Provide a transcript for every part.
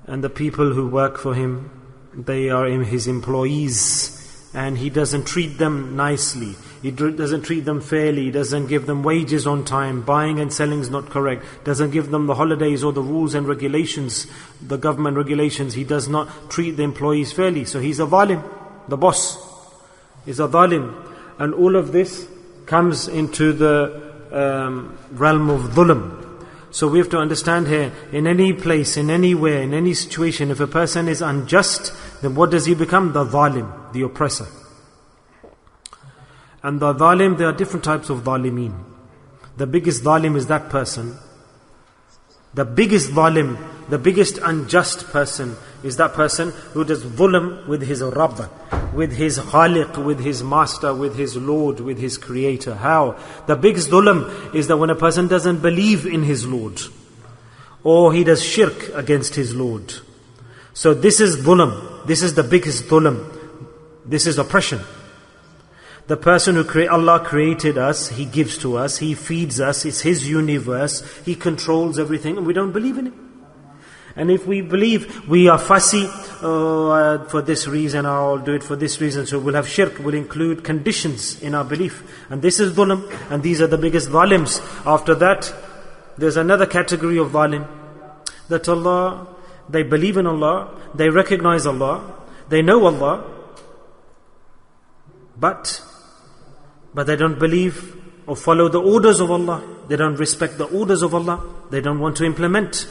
and the people who work for him, they are his employees, and he doesn't treat them nicely, he doesn't treat them fairly, he doesn't give them wages on time, buying and selling is not correct, doesn't give them the holidays or the rules and regulations, the government regulations, he does not treat the employees fairly. So he's a zalim, the boss is a zalim. And all of this comes into the realm of dhulm. So we have to understand here, in any place, in anywhere, in any situation, if a person is unjust, then what does he become? The zalim, the oppressor. And the zalim, there are different types of zalimeen. The biggest zalim is that person. The biggest zalim, the biggest unjust person is that person who does dhulm with his Rabb, with his Khaliq, with his Master, with his Lord, with his Creator. How? The biggest dhulm is that when a person doesn't believe in his Lord, or he does shirk against his Lord. So this is dhulm. This is the biggest dhulm. This is oppression. The person who Allah created us, He gives to us, He feeds us, it's His universe, He controls everything, and we don't believe in Him. And if we believe, we are fussy, for this reason, I'll do it for this reason, so we'll have shirk, we'll include conditions in our belief. And this is dhulm, and these are the biggest zalims. After that, there's another category of zalim, that Allah, they believe in Allah, they recognize Allah, they know Allah, but they don't believe or follow the orders of Allah. They don't respect the orders of Allah. They don't want to implement.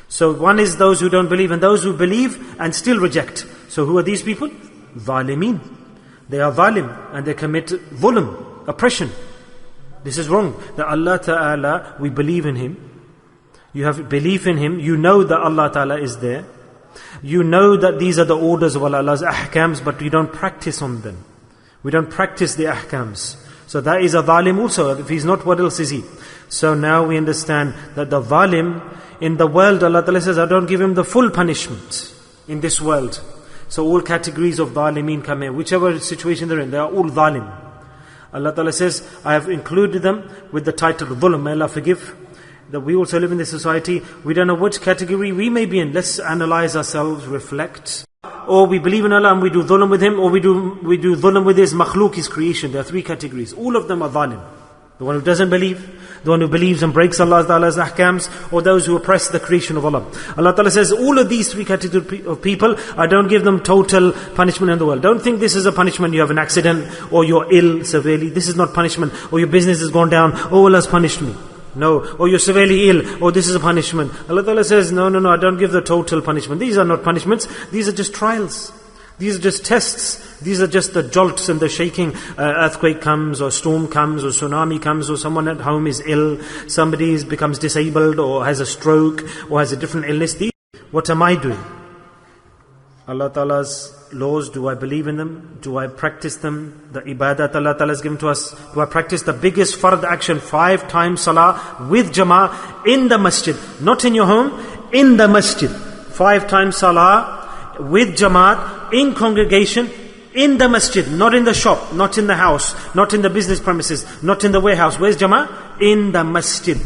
So one is those who don't believe, and those who believe and still reject. So who are these people? Zalimeen. They are zalim, and they commit dhulm, oppression. This is wrong. That Allah Ta'ala, we believe in Him. You have belief in Him. You know that Allah Ta'ala is there. You know that these are the orders of Allah, Allah's ahkams, but we don't practice on them. We don't practice the ahkams. So that is a zalim also. If he's not, what else is he? So now we understand that the zalim in the world, Allah Ta'ala says, I don't give him the full punishment in this world. So all categories of zalimeen come in. Whichever situation they're in, they are all zalim. Allah Ta'ala says, I have included them with the title of dhulm. May Allah forgive. That we also live in this society, we don't know which category we may be in. Let's analyze ourselves, reflect. Or we believe in Allah and we do dhulm with Him, or we do dhulm with His makhluk, His creation. There are three categories. All of them are zalim. The one who doesn't believe, the one who believes and breaks Allah Ta'ala's ahkams, or those who oppress the creation of Allah. Allah Ta'ala says, all of these three categories of people, I don't give them total punishment in the world. Don't think this is a punishment, you have an accident, or you're ill severely. This is not punishment. Or your business has gone down, oh Allah's punished me. No, or you're severely ill, or this is a punishment. Allah Ta'ala says, no, I don't give the total punishment. These are not punishments, these are just trials. These are just tests. These are just the jolts and the shaking. Earthquake comes, or storm comes, or tsunami comes, or someone at home is ill, somebody becomes disabled, or has a stroke, or has a different illness. What am I doing? Allah Ta'ala's laws, do I believe in them? Do I practice them? The ibadat Allah Ta'ala has given to us. Do I practice the biggest fard action, 5 times salah with jama'ah in the masjid? Not in your home, in the masjid. 5 times salah with jama'at, in congregation, in the masjid. Not in the shop, not in the house, not in the business premises, not in the warehouse. Where's jama'ah? In the masjid.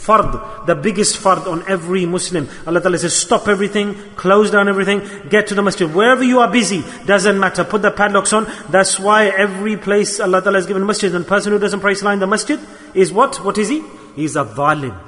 Fard, the biggest fard on every Muslim. Allah Ta'ala says, stop everything, close down everything, get to the masjid. Wherever you are busy, doesn't matter, put the padlocks on. That's why every place Allah Ta'ala has given masjid. And the person who doesn't pray salah in the masjid is what? What is he? He's a zalim.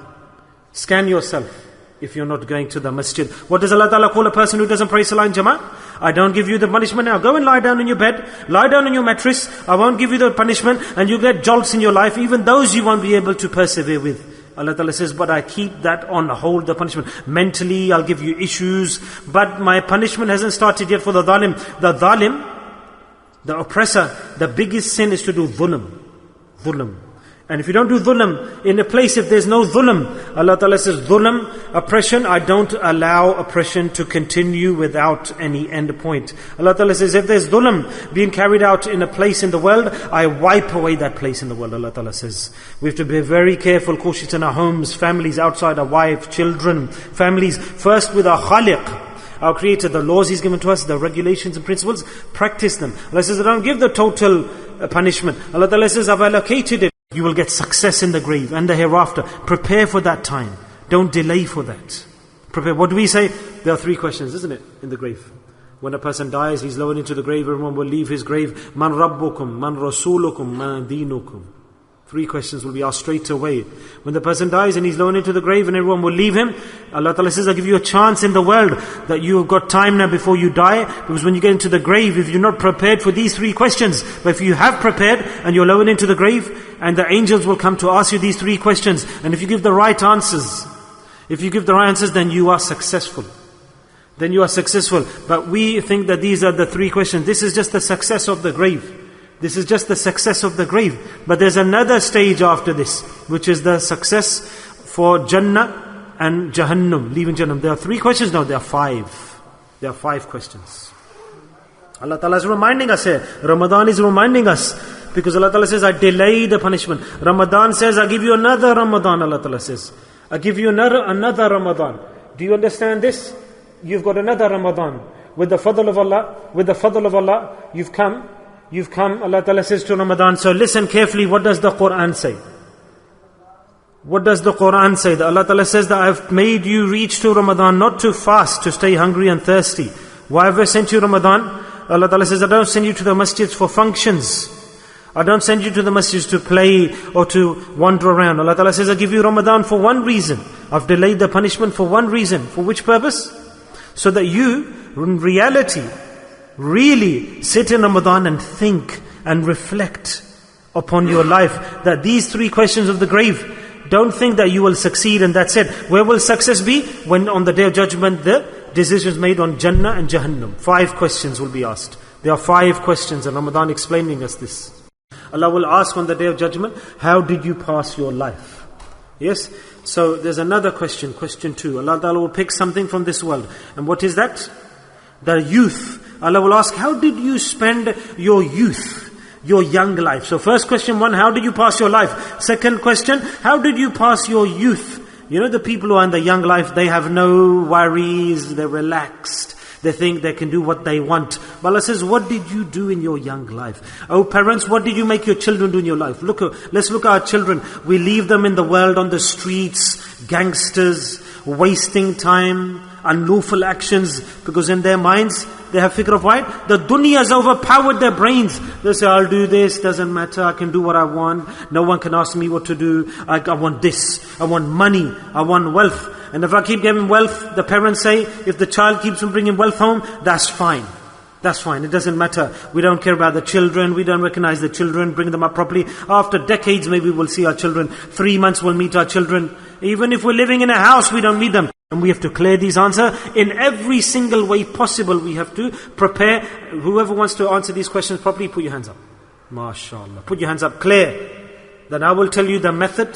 Scan yourself if you're not going to the masjid. What does Allah Ta'ala call a person who doesn't pray salah in jama'ah? I don't give you the punishment now. Go and lie down in your bed, lie down on your mattress. I won't give you the punishment, and you get jolts in your life. Even those you won't be able to persevere with. Allah Ta'ala says, but I keep that on hold, the punishment. Mentally, I'll give you issues, but my punishment hasn't started yet for the zalim. The zalim, the oppressor, the biggest sin is to do dhulm. Dhulm. And if you don't do dhulm, in a place if there's no dhulm, Allah Ta'ala says, dhulm, oppression, I don't allow oppression to continue without any end point. Allah Ta'ala says, if there's dhulm being carried out in a place in the world, I wipe away that place in the world, Allah Ta'ala says. We have to be very careful, cautious in our homes, families, outside, our wife, children, families, first with our Khaliq, our Creator, the laws He's given to us, the regulations and principles, practice them. Allah says, I don't give the total punishment. Allah Ta'ala says, I've allocated it. You will get success in the grave and the hereafter. Prepare for that time. Don't delay for that. Prepare. What do we say? There are 3 questions, isn't it, in the grave? When a person dies, he's lowered into the grave, everyone will leave his grave. Man Rabbukum, Man Rasulukum, Man Dinukum. 3 questions will be asked straight away. When the person dies and he's lowered into the grave and everyone will leave him, Allah Ta'ala says, I give you a chance in the world that you have got time now before you die. Because when you get into the grave, if you're not prepared for these 3 questions, but if you have prepared and you're lowered into the grave, and the angels will come to ask you these 3 questions, and if you give the right answers, then you are successful. Then you are successful. But we think that these are the 3 questions. This is just the success of the grave. This is just the success of the grave. But there's another stage after this, which is the success for Jannah and Jahannam, leaving Jannah. There are 3 questions now, there are 5. There are 5 questions. Allah Ta'ala is reminding us here. Ramadan is reminding us. Because Allah Ta'ala says, I delay the punishment. Ramadan says, I give you another Ramadan, Allah Ta'ala says. I give you another Ramadan. Do you understand this? You've got another Ramadan. With the fadl of Allah, you've come, Allah Ta'ala says to Ramadan. So listen carefully, what does the Quran say? What does the Quran say? That Allah Ta'ala says that I have made you reach to Ramadan, not to fast, to stay hungry and thirsty. Why have I sent you Ramadan? Allah Ta'ala says, I don't send you to the masjids for functions. I don't send you to the masjids to play or to wander around. Allah Ta'ala says, I give you Ramadan for one reason. I've delayed the punishment for one reason. For which purpose? So that you, in reality, really sit in Ramadan and think and reflect upon your life. That these 3 questions of the grave, don't think that you will succeed and that's it. Where will success be? When on the Day of Judgment, the decisions made on Jannah and Jahannam. 5 questions will be asked. There are 5 questions, and Ramadan explaining us this. Allah will ask on the Day of Judgment, how did you pass your life? Yes? So there's another question, question 2. Allah Ta'ala will pick something from this world. And what is that? The youth. Allah will ask, how did you spend your youth, your young life? So first question 1, how did you pass your life? Second question, how did you pass your youth? You know, the people who are in the young life, they have no worries, they're relaxed. They think they can do what they want. But Allah says, what did you do in your young life? Oh parents, what did you make your children do in your life? Let's look at our children. We leave them in the world on the streets, gangsters, wasting time, unlawful actions, because in their minds, they have fikr of what? The dunya has overpowered their brains. They say, I'll do this, doesn't matter, I can do what I want. No one can ask me what to do. I want this, I want money, I want wealth. And if I keep getting wealth, the parents say, if the child keeps on bringing wealth home, that's fine. That's fine, it doesn't matter. We don't care about the children, we don't recognize the children, bring them up properly. After decades, maybe we'll see our children. 3 months we'll meet our children. Even if we're living in a house, we don't meet them. And we have to clear these answers in every single way possible. We have to prepare. Whoever wants to answer these questions properly, put your hands up. MashaAllah. Put your hands up, clear. Then I will tell you the method.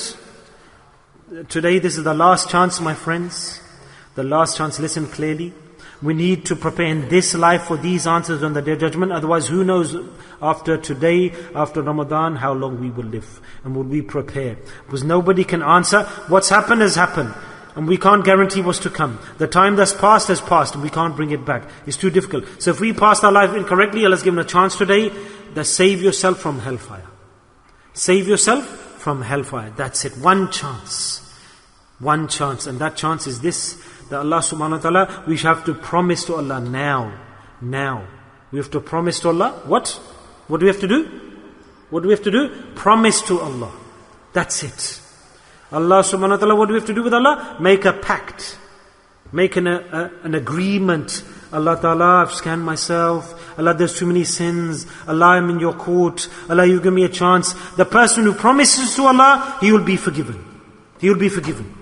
Today, this is the last chance, my friends. The last chance, listen clearly. We need to prepare in this life for these answers on the Day of Judgment. Otherwise, who knows after today, after Ramadan, how long we will live. And will we prepare? Because nobody can answer. What's happened has happened. And we can't guarantee what's to come. The time that's passed has passed, and we can't bring it back. It's too difficult. So if we passed our life incorrectly, Allah's given a chance today, that save yourself from hellfire. Save yourself from hellfire. That's it. One chance. One chance. And that chance is this, that Allah subhanahu wa ta'ala, we have to promise to Allah now. Now. We have to promise to Allah. What? What do we have to do? What do we have to do? Promise to Allah. That's it. Allah subhanahu wa ta'ala, what do we have to do with Allah? Make a pact. Make an agreement. Allah ta'ala, I've scanned myself. Allah, there's too many sins. Allah, I'm in your court. Allah, you give me a chance. The person who promises to Allah, he will be forgiven. He will be forgiven.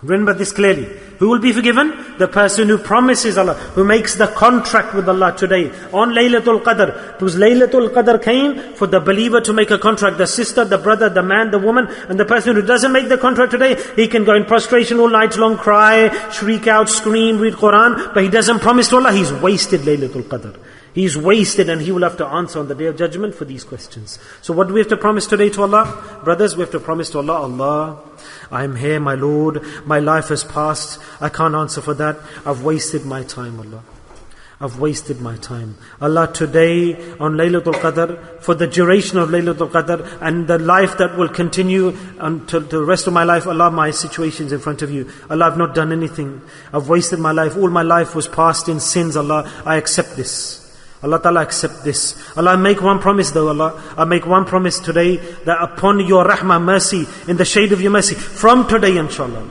Remember this clearly. Who will be forgiven? The person who promises Allah, who makes the contract with Allah today on Laylatul Qadr. Because Laylatul Qadr came for the believer to make a contract. The sister, the brother, the man, the woman. And the person who doesn't make the contract today, he can go in prostration all night long, cry, shriek out, scream, read Quran. But he doesn't promise to Allah, he's wasted Laylatul Qadr. He's wasted, and he will have to answer on the Day of Judgment for these questions. So what do we have to promise today to Allah? Brothers, we have to promise to Allah, Allah, I'm here, my Lord, my life has passed, I can't answer for that, I've wasted my time, Allah. I've wasted my time. Allah, today on Laylatul Qadr, for the duration of Laylatul Qadr and the life that will continue until the rest of my life, Allah, my situation's in front of you. Allah, I've not done anything. I've wasted my life. All my life was passed in sins. Allah, I accept this. Allah Ta'ala, accept this. Allah, I make one promise though, Allah. I make one promise today that upon your rahmah, mercy, in the shade of your mercy, from today inshallah,